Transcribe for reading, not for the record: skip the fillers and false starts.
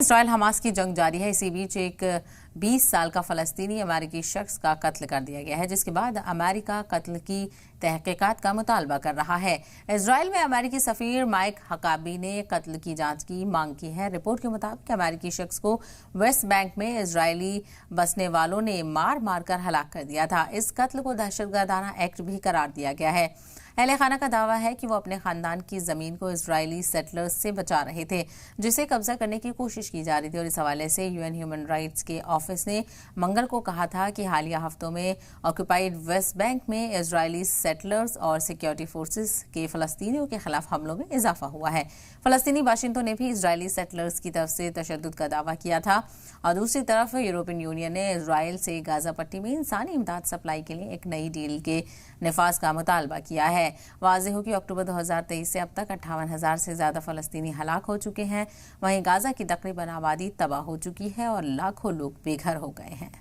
Israel Hamas की जंग जारी है। इसी बीच एक 20 साल का फलस्तीनी अमेरिकी शख्स का कत्ल कर दिया गया है, जिसके बाद अमेरिका कत्ल की तहकीकात का मुतालबा कर रहा है। इसराइल में अमेरिकी सफीर माइक हकाबी ने कत्ल की जांच की मांग की है। रिपोर्ट के मुताबिक अमेरिकी शख्स को वेस्ट बैंक में इजरायली बसने वालों ने मार मार कर हलाक कर दिया था। इस कत्ल को दहशतगर्दाना एक्ट भी करार दिया गया है। अहले खाना का दावा है कि वो अपने खानदान की जमीन को इजरायली सेटलर्स से बचा रहे थे, जिसे कब्जा करने की कोशिश की जा रही थी। और इस हवाले से यूएन ह्यूमन राइट्स के ऑफिस ने मंगल को कहा था कि हालिया हफ्तों में ऑक्यूपाइड वेस्ट बैंक में इजरायली सेटलर्स और सिक्योरिटी फोर्सेस के फलस्तीनियों के खिलाफ हमलों में इजाफा हुआ है। फलस्तीनी बाशिंदों ने भी इजरायली सेटलर्स की तरफ से तशद्दुद का दावा किया था। और दूसरी तरफ यूरोपियन यूनियन ने इजराइल से गाजा पट्टी में इंसानी इमदाद सप्लाई के लिए एक नई डील के नफाज का मुतालबा किया है। वाज़ेह हो कि अक्टूबर 2023 से अब तक 58,000 से ज्यादा फलस्तीनी हलाक हो चुके हैं। वहीं गाजा की तकरीबन आबादी तबाह हो चुकी है और लाखों लोग बेघर हो गए हैं।